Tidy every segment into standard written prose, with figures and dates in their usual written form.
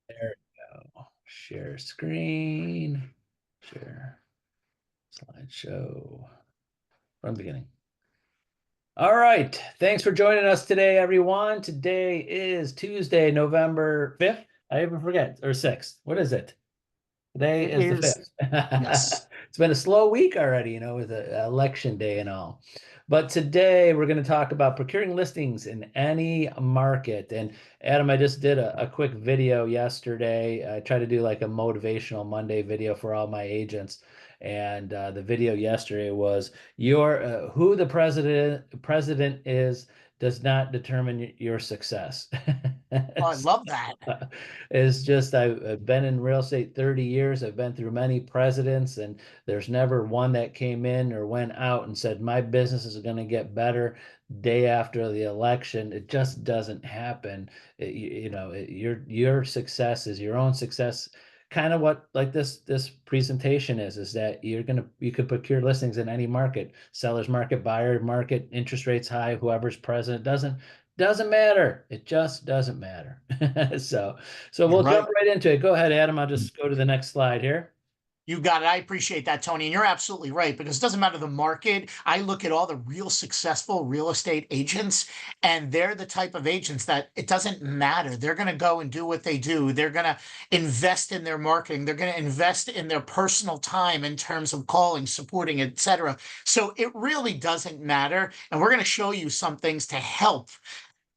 There we go. Share screen. Share slideshow from the beginning. All right. Thanks for joining us today, everyone. Today is Tuesday, November 5th. I even forget, or 6th. What is it? Today It is the is, 5th. yes. It's been a slow week already, with the election day and all. But today we're going to talk about procuring listings in any market. And Adam, I just did a quick video yesterday. I tried to do like a motivational Monday video for all my agents. And the video yesterday was your who the president is does not determine your success. Oh, I love that. It's just I've been in real estate 30 years. I've been through many presidents, and there's never one that came in or went out and said, my business is going to get better day after the election. It just doesn't happen. Your success is your own success. Kind of what like this presentation is that you could procure listings in any market, seller's market, buyer market, interest rates high, whoever's president doesn't matter. It just doesn't matter. So You're we'll jump right. right into it. Go ahead, Adam. I'll just go to the next slide here. You got it. I appreciate that, Tony. And you're absolutely right because it doesn't matter the market. I look at all the real successful real estate agents, and they're the type of agents that it doesn't matter. They're going to go and do what they do. They're going to invest in their marketing. They're going to invest in their personal time in terms of calling, supporting, etc. So it really doesn't matter. And we're going to show you some things to help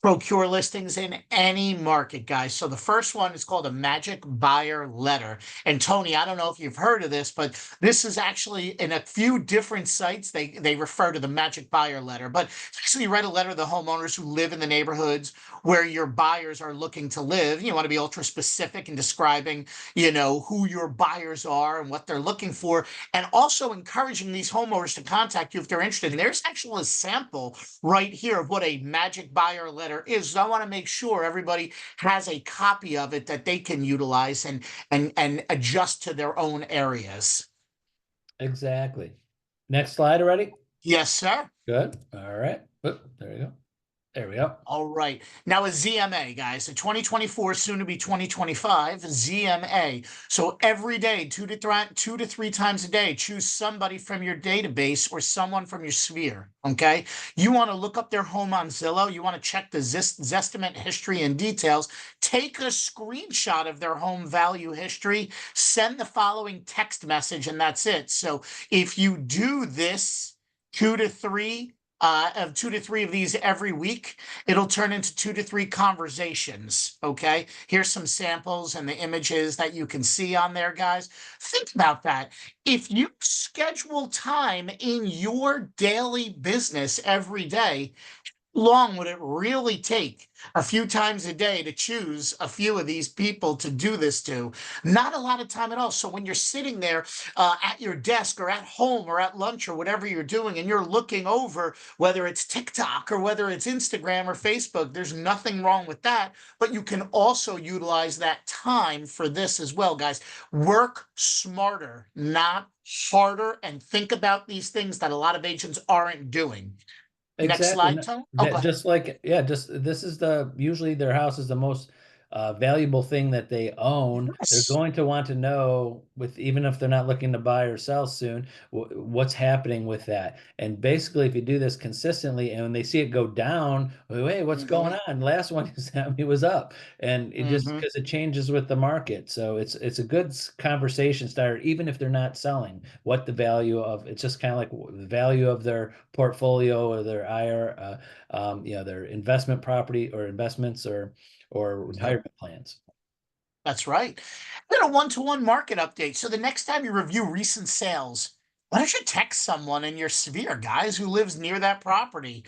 procure listings in any market, guys. So the first one is called a magic buyer letter. And Tony, I don't know if you've heard of this, but this is actually in a few different sites. They refer to the magic buyer letter, but actually you write a letter to the homeowners who live in the neighborhoods where your buyers are looking to live. You want to be ultra specific in describing, who your buyers are and what they're looking for, and also encouraging these homeowners to contact you if they're interested. And there's actually a sample right here of what a magic buyer letter is. So I want to make sure everybody has a copy of it that they can utilize and adjust to their own areas. Exactly. Next slide already. Yes, sir. Good. All right. Oop, there you go. There we go. All right. Now a ZMA, guys, so 2024, soon to be 2025, ZMA. So every day, two to three times a day, choose somebody from your database or someone from your sphere. Okay. You want to look up their home on Zillow. You want to check the Zestimate history and details. Take a screenshot of their home value history, send the following text message, and that's it. So if you do this, two to three of these every week, it'll turn into 2 to 3 conversations. Okay. Here's some samples and the images that you can see on there, guys. Think about that. If you schedule time in your daily business every day, long would it really take a few times a day to choose a few of these people to do this to? Not a lot of time at all. So when you're sitting there at your desk or at home or at lunch or whatever you're doing, and you're looking over whether it's TikTok or whether it's Instagram or Facebook, there's nothing wrong with that. But you can also utilize that time for this as well, guys. Work smarter, not harder, and think about these things that a lot of agents aren't doing. Next Exactly. slide, Tone. Oh, go That ahead. just like yeah, just this is the usually their house is the most valuable thing that they own. They're Yes. going to want to know with even if they're not looking to buy or sell soon, what's happening with that. And basically, if you do this consistently and when they see it go down, well, hey, what's Mm-hmm. going on? Last one it was up, and it just Mm-hmm. because it changes with the market. So it's a good conversation starter, even if they're not selling. What the value of it's just kind of like the value of their portfolio or their IR, their investment property or investments or Yep. retirement plans. That's right. Then a one-to-one market update. So the next time you review recent sales, why don't you text someone in your sphere, guys, who lives near that property,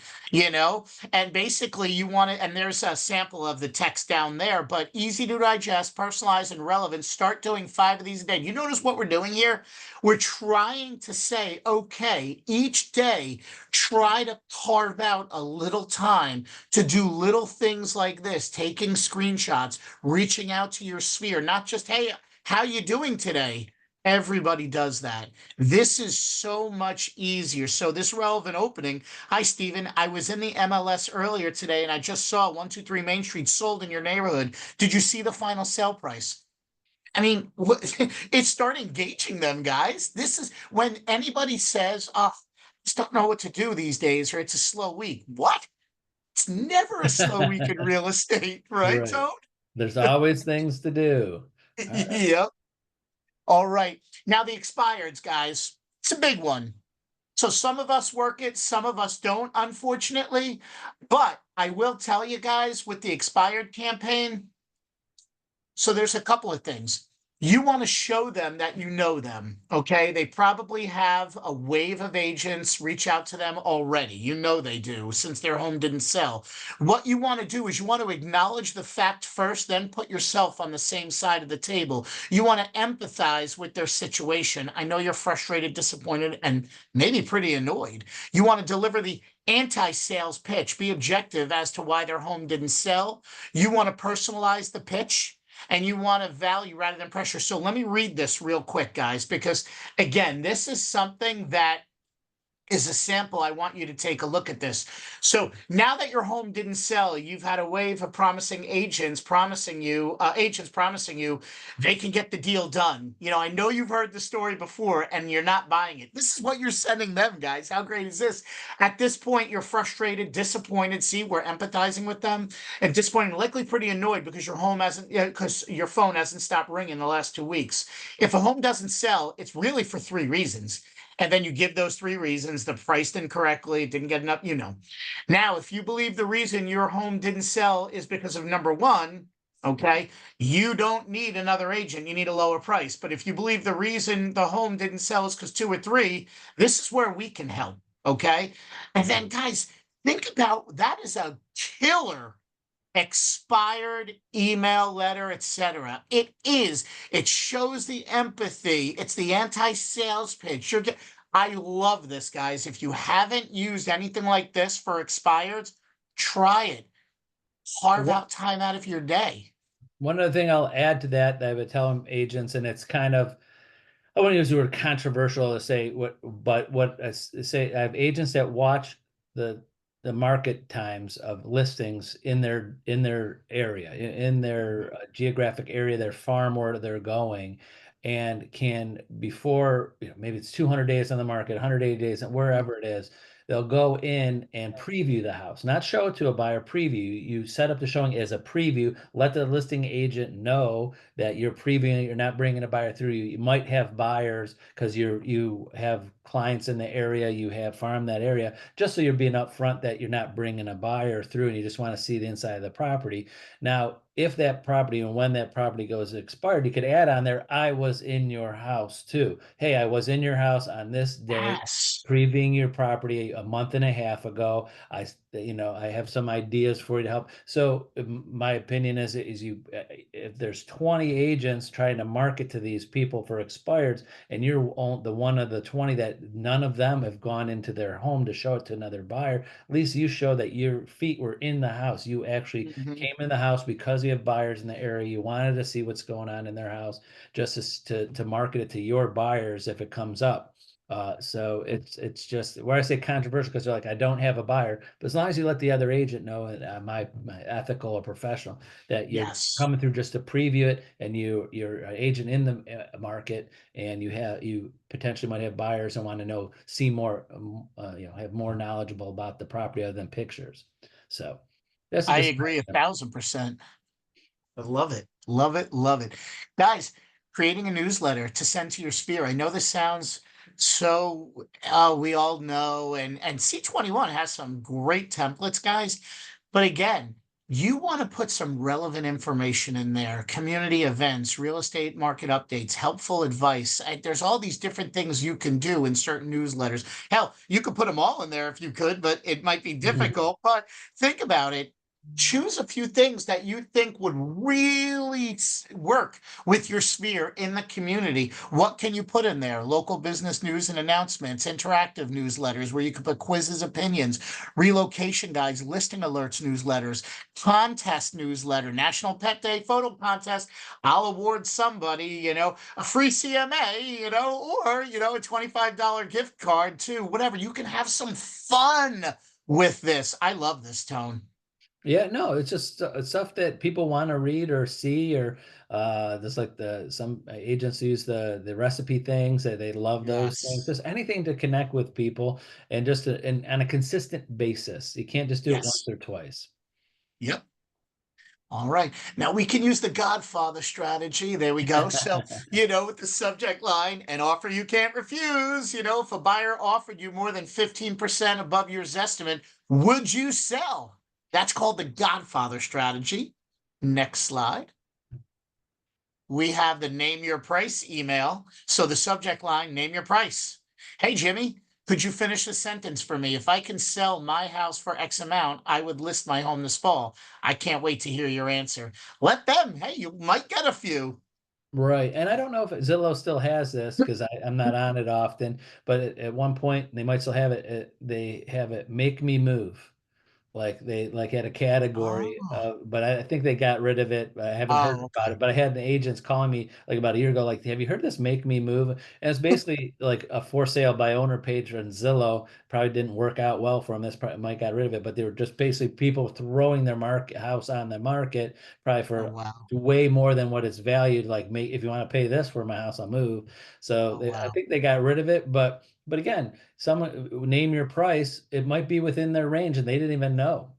And basically you want to, and there's a sample of the text down there, but easy to digest, personalized, and relevant. Start doing 5 of these a day. You notice what we're doing here? We're trying to say, okay, each day, try to carve out a little time to do little things like this, taking screenshots, reaching out to your sphere, not just, hey, how you doing today? Everybody does that. This is so much easier. So this relevant opening. Hi, Steven. I was in the MLS earlier today and I just saw 123 Main Street sold in your neighborhood. Did you see the final sale price? I mean, it's start engaging them, guys. This is when anybody says, "Oh, just don't know what to do these days," or "It's a slow week." What? It's never a slow week in real estate, right, Right. Tone? There's always things to do. Yep. All right. Now the expireds, guys. It's a big one. So some of us work it, some of us don't, unfortunately. But I will tell you guys with the expired campaign, so there's a couple of things. You want to show them that you know them, okay? They probably have a wave of agents reach out to them already. You know they do, since their home didn't sell. What you want to do is you want to acknowledge the fact first, then put yourself on the same side of the table. You want to empathize with their situation. I know you're frustrated, disappointed, and maybe pretty annoyed. You want to deliver the anti-sales pitch, be objective as to why their home didn't sell. You want to personalize the pitch and you want to value rather than pressure. So let me read this real quick, guys, because again, this is something that is a sample. I want you to take a look at this. So now that your home didn't sell, you've had a wave of promising agents promising you, they can get the deal done. You know, I know you've heard the story before and you're not buying it. This is what you're sending them, guys. How great is this? At this point, you're frustrated, disappointed. See, we're empathizing with them, and disappointed, likely pretty annoyed because your home hasn't, because your phone hasn't stopped ringing the last 2 weeks. If a home doesn't sell, it's really for three reasons. And then you give those three reasons: the priced incorrectly, didn't get enough, you know. Now, if you believe the reason your home didn't sell is because of number one, okay, you don't need another agent. You need a lower price. But if you believe the reason the home didn't sell is because two or three, this is where we can help. Okay. And then, guys, think about that is a killer expired email letter, etc. It is. It shows the empathy. It's the anti-sales pitch. I love this, guys. If you haven't used anything like this for expireds, try it. Carve One out time out of your day. one other thing I'll add to that I would tell agents, and it's kind of, I wouldn't use the word controversial to say what, but what I say, I have agents that watch the the market times of listings in their area, in their geographic area, their farm where they're going, and can before, maybe it's 200 days on the market, 180 days, wherever it is, they'll go in and preview the house, not show it to a buyer. Preview. You set up the showing as a preview. Let the listing agent know that you're previewing it, you're not bringing a buyer through. You might have buyers because you have clients in the area, you have farm that area, just so you're being upfront that you're not bringing a buyer through and you just want to see the inside of the property. Now, if that property and when that property goes expired, you could add on there, I was in your house too. Hey, I was in your house on this day, Yes. previewing your property a month and a half ago. I have some ideas for you to help. So my opinion is if there's 20 agents trying to market to these people for expireds, and you're the one of the 20 that none of them have gone into their home to show it to another buyer, at least you show that your feet were in the house. You actually Mhm. came in the house because you have buyers in the area. You wanted to see what's going on in their house, just to market it to your buyers if it comes up. So it's just where I say controversial because they're like, I don't have a buyer, but as long as you let the other agent know, my ethical or professional, that you're Yes. coming through just to preview it, and you're an agent in the market, and you potentially might have buyers and want to see more, have more knowledgeable about the property other than pictures. So that's I just agree 1,000%. I love it. Love it. Love it. Guys, creating a newsletter to send to your sphere. I know this sounds so, we all know, and C21 has some great templates, guys. But again, you want to put some relevant information in there, community events, real estate market updates, helpful advice. There's all these different things you can do in certain newsletters. Hell, you could put them all in there if you could, but it might be Mhm. difficult. But think about it. choose a few things that you think would really work with your sphere in the community. What can you put in there? Local business news and announcements, interactive newsletters where you can put quizzes, opinions, relocation guides, listing alerts, newsletters, contest newsletter, National Pet Day photo contest. I'll award somebody, a free CMA, or, a $25 gift card too, whatever. You can have some fun with this. I love this, Tone. Yeah, no, it's just stuff that people want to read or see, or there's like some agents use the recipe things that they love those things. Yes. Just anything to connect with people and just and on a consistent basis. You can't just do it once Yes. or twice. Yep. All right. Now we can use the Godfather strategy. There we go. So, with the subject line, an offer you can't refuse. If a buyer offered you more than 15% above your estimate, would you sell? That's called the Godfather strategy. Next slide. We have the name your price email. So the subject line, name your price. Hey, Jimmy, could you finish the sentence for me? If I can sell my house for X amount, I would list my home this fall. I can't wait to hear your answer. Let them, hey, you might get a few. Right. And I don't know if Zillow still has this because I'm not on it often, but at one point they might still have it. They have it make me move. Like they like had a category, Oh, but I think they got rid of it. I haven't heard oh, about okay. it, but I had the agents calling me like about a year ago, like, "Have you heard this Make Me Move?" And it's basically like a for sale by owner page on Zillow. Probably didn't work out well for them. That's probably might got rid of it, but they were just basically people throwing their market house on the market, probably Oh, for wow. way more than what it's valued. Like, make if you want to pay this for my house, I'll move. So Oh, I wow. think they got rid of it, but again, someone name your price. It might be within their range, and they didn't even know.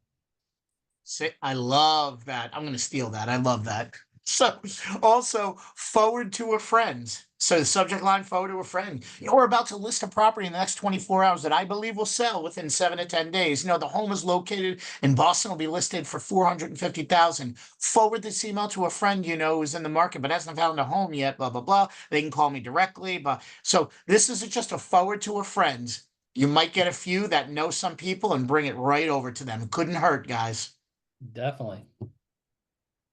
Say, I love that. I'm going to steal that. I love that. So, also forward to a friend. So, the subject line forward to a friend. We're about to list a property in the next 24 hours that I believe will sell within 7 to 10 days. The home is located in Boston, will be listed for 450,000. Forward this email to a friend who's in the market but hasn't found a home yet. Blah blah blah. They can call me directly. But so this is just a forward to a friend. You might get a few that know some people and bring it right over to them. It couldn't hurt, guys. Definitely.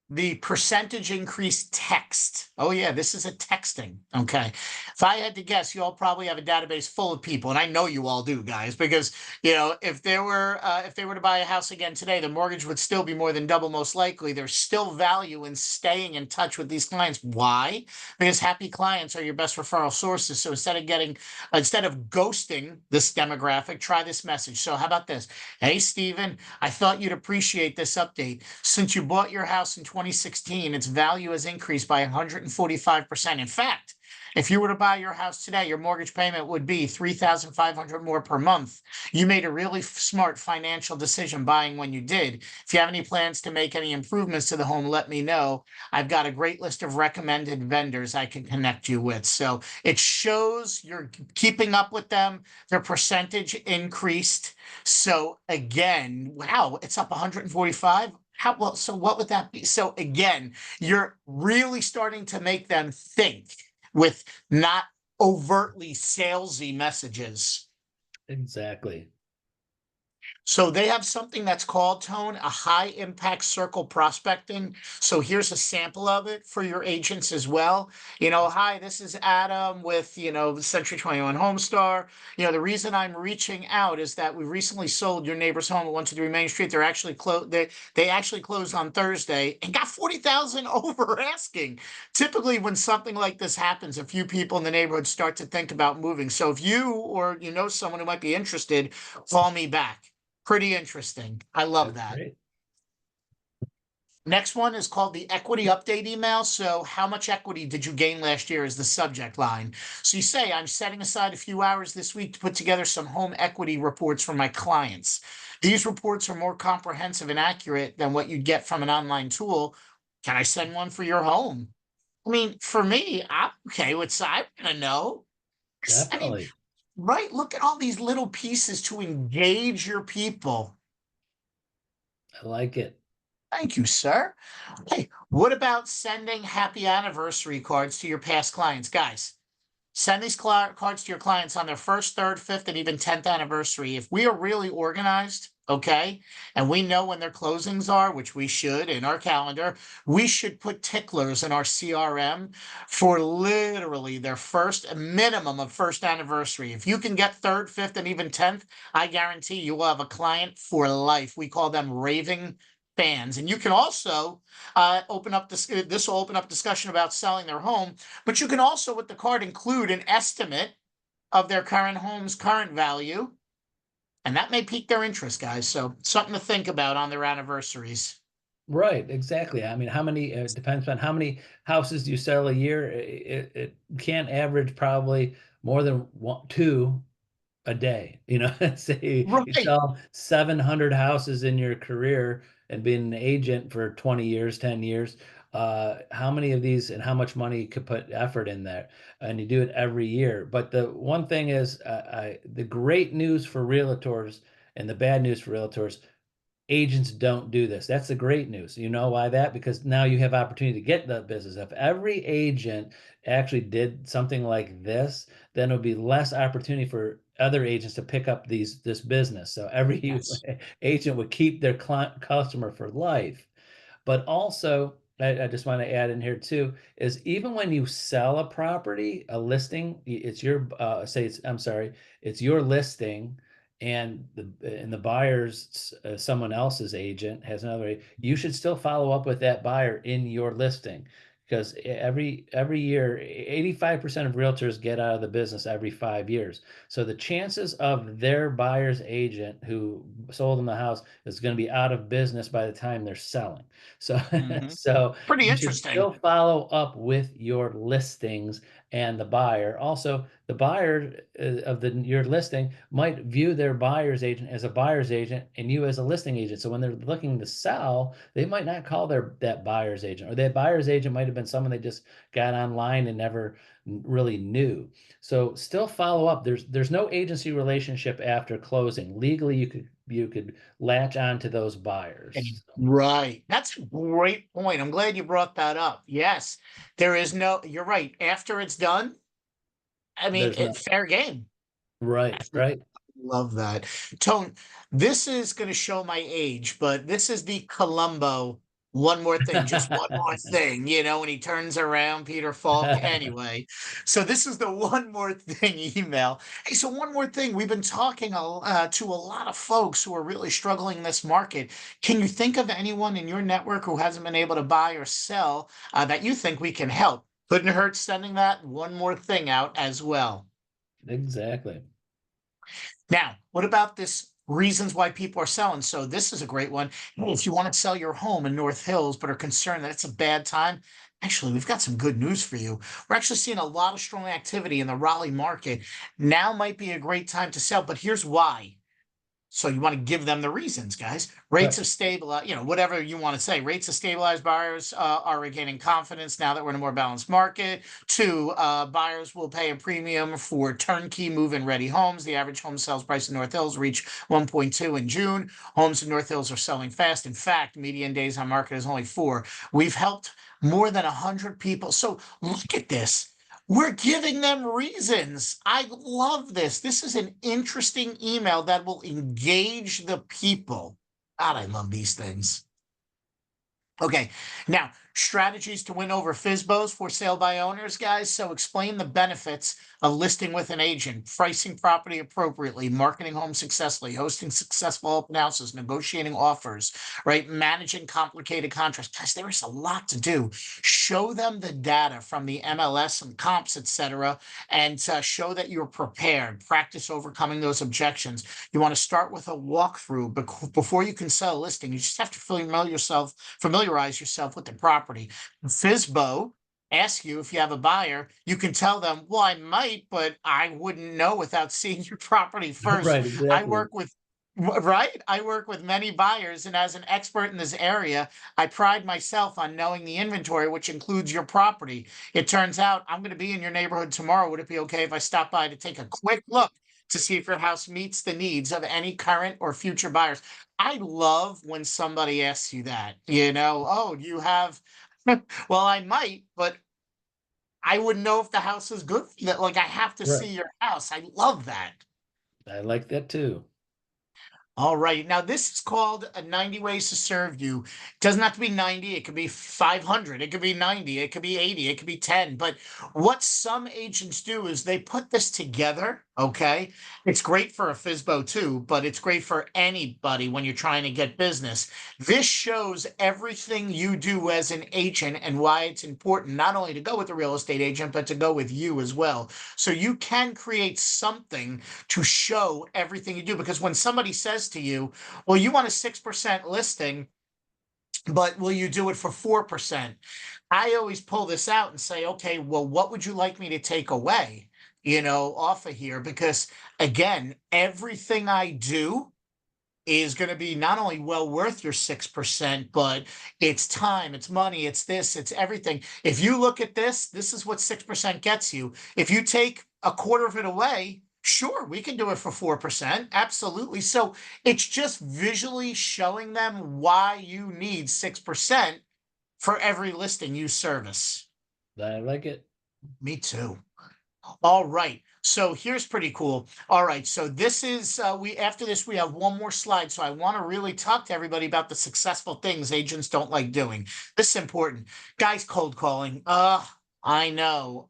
The percentage increase text. Oh, yeah, this is a texting. Okay. If I had to guess, you all probably have a database full of people, and I know you all do, guys, because if they were to buy a house again today, the mortgage would still be more than double, most likely. There's still value in staying in touch with these clients. Why? Because happy clients are your best referral sources. So instead of ghosting this demographic, try this message. So how about this? Hey, Stephen, I thought you'd appreciate this update. Since you bought your house in 2016, its value has increased by 145%. In fact, if you were to buy your house today, your mortgage payment would be 3,500 more per month. You made a really smart financial decision buying when you did. If you have any plans to make any improvements to the home, let me know. I've got a great list of recommended vendors I can connect you with. So it shows you're keeping up with them. Their percentage increased. So again, wow, it's up 145. How well, so what would that be? So again, you're really starting to make them think with not overtly salesy messages. Exactly. So they have something that's called, Tone, a high impact circle prospecting. So here's a sample of it for your agents as well. Hi, this is Adam with, the Century 21 Homestar. The reason I'm reaching out is that we recently sold your neighbor's home at 123 Main Street. They're actually closed. They actually closed on Thursday and got 40,000 over asking. Typically, when something like this happens, a few people in the neighborhood start to think about moving. So if you or someone who might be interested, call me back. Pretty interesting. I love That's that. great. Next one is called the equity update email. So, how much equity did you gain last year is the subject line. So, you say, I'm setting aside a few hours this week to put together some home equity reports for my clients. These reports are more comprehensive and accurate than what you'd get from an online tool. Can I send one for your home? I mean, for me, I'm okay with I want to know. I mean, Definitely. right? Look at all these little pieces to engage your people. I like it. Thank you, sir. Hey, what about sending happy anniversary cards to your past clients? Guys, send these cards to your clients on their first, third, fifth, and even 10th anniversary. If we are really organized, okay? And we know when their closings are, which we should in our calendar. We should put ticklers in our CRM for literally their first a minimum of first anniversary. If you can get third, fifth, and even 10th, I guarantee you will have a client for life. We call them raving fans. And you can also open up this will open up discussion about selling their home, but you can also with the card include an estimate of their current home's current value, and that may pique their interest, guys. So something to think about on their anniversaries. Right, exactly. I mean, how many, it depends on how many houses do you sell a year. It can't average probably more than one, two a day. Say you Right. sell 700 houses in your career and being an agent for 20 years, 10 years. How many of these and how much money you could put effort in there? And you do it every year. But the one thing is, the great news for realtors and the bad news for realtors, agents don't do this. That's the great news. You know why that? Because now you have opportunity to get the business. If every agent actually did something like this, then it would be less opportunity for other agents to pick up this business. So every Yes. agent would keep their client customer for life. But also, I just want to add in here too, is even when you sell a property, a listing, it's your I'm sorry, it's your listing, and the buyer's someone else's agent has another. You should still follow up with that buyer in your listing, because every year, 85% of realtors get out of the business every 5 years. So the chances of their buyer's agent who sold them the house is going to be out of business by the time they're selling. So, Hmm. so Pretty you should interesting. still follow up with your listings and the buyer. Also, the buyer of your listing might view their buyer's agent as a buyer's agent and you as a listing agent. So when they're looking to sell, they might not call that buyer's agent, or that buyer's agent might have been someone they just got online and never really knew. So still follow up. There's no agency relationship after closing. Legally, you could latch on to those buyers. Right. That's a great point. I'm glad you brought that up. Yes, there is no, you're right. After it's done, I mean, There's no it's fair game. right, right. Love that. Tone, this is going to show my age, but this is the Columbo one more thing, just one more thing, when he turns around, Peter Falk. Anyway, so this is the one more thing email. Hey, so one more thing. We've been talking to a lot of folks who are really struggling in this market. Can you think of anyone in your network who hasn't been able to buy or sell that you think we can help? Couldn't hurt sending that one more thing out as well. Exactly. Now, what about this reasons why people are selling? So this is a great one. Hey, if you want to sell your home in North Hills but are concerned that it's a bad time, actually, we've got some good news for you. We're actually seeing a lot of strong activity in the Raleigh market. Now might be a great time to sell, but here's why. So you want to give them the reasons, guys. Rates Right. have stabilized, whatever you want to say. Rates have stabilized. Buyers are regaining confidence now that we're in a more balanced market. Two, buyers will pay a premium for turnkey move-in ready homes. The average home sales price in North Hills reached 1.2 in June. Homes in North Hills are selling fast. In fact, median days on market is only 4. We've helped more than 100 people. So look at this. We're giving them reasons. I love this. This is an interesting email that will engage the people. God, I love these things. Okay, now strategies to win over FISBOs for sale by owners, guys. So explain the benefits of listing with an agent, pricing property appropriately, marketing homes successfully, hosting successful open houses, negotiating offers, right? Managing complicated contracts. Guys, there is a lot to do. Show them the data from the MLS and comps, etc., and show that you're prepared. Practice overcoming those objections. You want to start with a walkthrough before you can sell a listing. You just have to familiarize yourself with the property. FISBO asks you if you have a buyer. You can tell them, well, I might, but I wouldn't know without seeing your property first. Right, I exactly. work with Right? I work with many buyers, and as an expert in this area, I pride myself on knowing the inventory, which includes your property. It turns out I'm going to be in your neighborhood tomorrow. Would it be okay if I stop by to take a quick look to see if your house meets the needs of any current or future buyers? I love when somebody asks you that, oh, do you have, well, I might, but I wouldn't know if the house is good. Like, I have to Right. see your house. I love that. I like that too. All right. Now, this is called a 90 Ways to Serve You. It doesn't have to be 90. It could be 500. It could be 90. It could be 80. It could be 10. But what some agents do is they put this together. Okay. It's great for a FISBO too, but it's great for anybody when you're trying to get business. This shows everything you do as an agent and why it's important not only to go with a real estate agent, but to go with you as well. So you can create something to show everything you do. Because when somebody says to you, well, you want a 6% listing, but will you do it for 4%? I always pull this out and say, okay, well, what would you like me to take away, off of here? Because again, everything I do is going to be not only well worth your 6%, but it's time, it's money, it's this, it's everything. If you look at this is what 6% gets you. If you take a quarter of it away, sure, we can do it for 4%. Absolutely. So it's just visually showing them why you need 6% for every listing you service. I like it. Me too. All right. So here's pretty cool. All right. So this is we after this we have one more slide. So I want to really talk to everybody about the successful things agents don't like doing. This is important. Guys, cold calling. I know.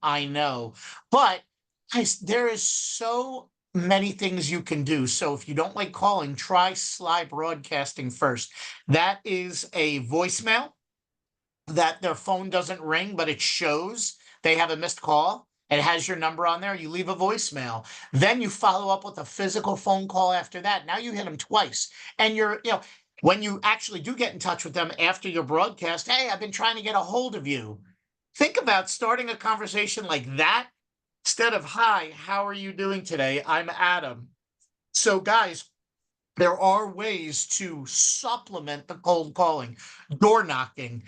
But guys, there is so many things you can do. So if you don't like calling, try Sly Broadcasting first. That is a voicemail that their phone doesn't ring, but it shows they have a missed call. It has your number on there. You leave a voicemail. Then you follow up with a physical phone call after that. Now you hit them twice. And when you actually do get in touch with them after your broadcast, hey, I've been trying to get a hold of you. Think about starting a conversation like that instead of, hi, how are you doing today? I'm Adam. So, guys, there are ways to supplement the cold calling, door knocking.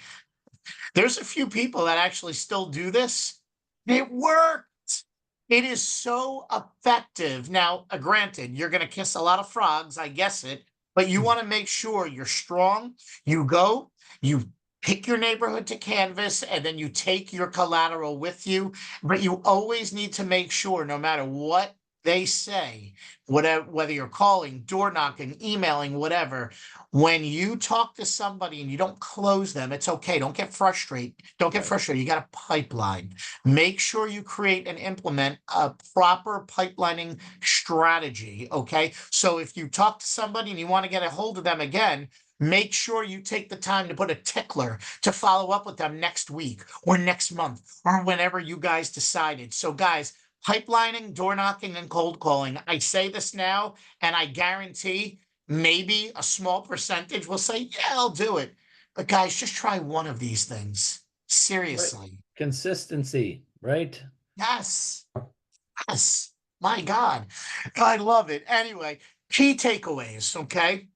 There's a few people that actually still do this. It worked. It is so effective. Now, granted, you're going to kiss a lot of frogs, I guess it, but you want to make sure you're strong. You go, you pick your neighborhood to canvas, and then you take your collateral with you. But you always need to make sure, no matter what they say, whether you're calling, door knocking, emailing, whatever, when you talk to somebody and you don't close them, it's okay. Don't get frustrated. Don't get Right. frustrated. You got a pipeline. Make sure you create and implement a proper pipelining strategy. Okay. So if you talk to somebody and you want to get a hold of them again, make sure you take the time to put a tickler to follow up with them next week or next month or whenever you guys decided. So, guys, pipelining, door knocking, and cold calling. I say this now, and I guarantee maybe a small percentage will say, yeah, I'll do it. But guys, just try one of these things. Right. Seriously. Consistency, right? Yes. Yes. My God. I love it. Anyway, key takeaways. Okay.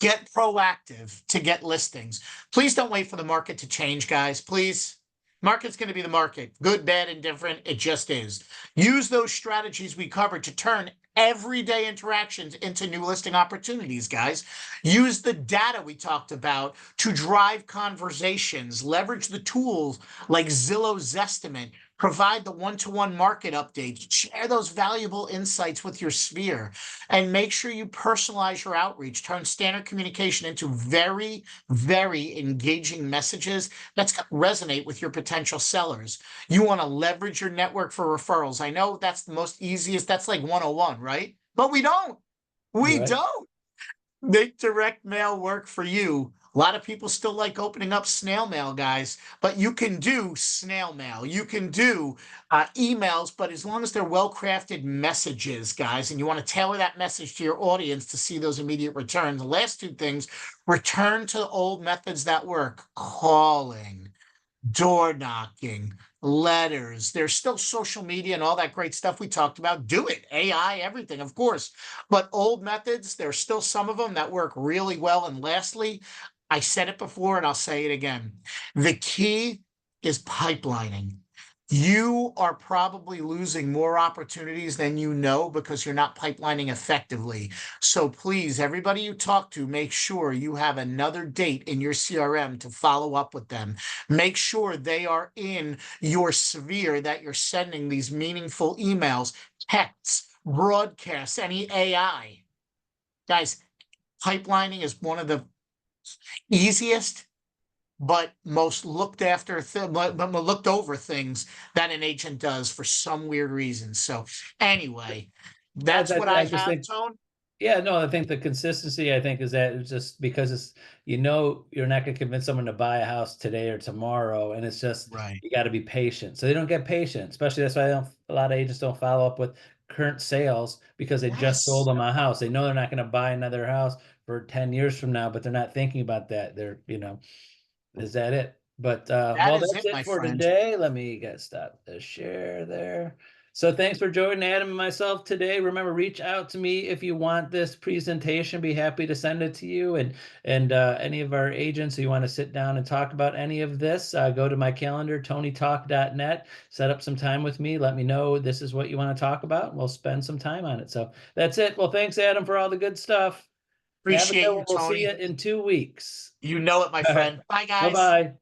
Get proactive to get listings. Please don't wait for the market to change, guys. Please. Market's going to be the market. Good, bad, indifferent. It just is. Use those strategies we covered to turn everyday interactions into new listing opportunities, guys. Use the data we talked about to drive conversations. Leverage the tools like Zillow's Zestimate. Provide the one-to-one market updates. Share those valuable insights with your sphere. And make sure you personalize your outreach. Turn standard communication into very, very engaging messages that's going to resonate with your potential sellers. You want to leverage your network for referrals. I know that's the most easiest. That's like 101, right? But we don't. We Right. don't. Make direct mail work for you. A lot of people still like opening up snail mail, guys, but you can do snail mail. You can do emails, but as long as they're well crafted messages, guys, and you want to tailor that message to your audience to see those immediate returns. The last two things, return to old methods that work: calling, door knocking, letters. There's still social media and all that great stuff we talked about. Do it. AI, everything, of course. But old methods, there's still some of them that work really well. And lastly, I said it before and I'll say it again. The key is pipelining. You are probably losing more opportunities than you know because you're not pipelining effectively. So please, everybody you talk to, make sure you have another date in your CRM to follow up with them. Make sure they are in your sphere, that you're sending these meaningful emails, texts, broadcasts, any AI. Guys, Pipelining is one of the easiest but most looked after looked over things that an agent does for some weird reason. So anyway, that's what I I just have, think, Tone. yeah, no, I think the consistency, I think, is that it's just because it's, you're not gonna convince someone to buy a house today or tomorrow, and it's just, Right. you gotta be patient. So they don't get patient, especially that's why a lot of agents don't follow up with current sales because they just sold Yes, them a house. They know they're not gonna buy another house for 10 years from now, but they're not thinking about that. They're, is that it? But that well, is that's it, it my for friend. today. Let me get stop the share there. So thanks for joining Adam and myself today. Remember, reach out to me if you want this presentation. Be happy to send it to you. And any of our agents who you want to sit down and talk about any of this, go to my calendar, tonytalk.net. Set up some time with me. Let me know this is what you want to talk about. And we'll spend some time on it. So that's it. Well, thanks, Adam, for all the good stuff. Have a good Appreciate one. you, We'll see you Tony. in 2 weeks. You know it, my All right. friend. Bye, guys. Bye-bye.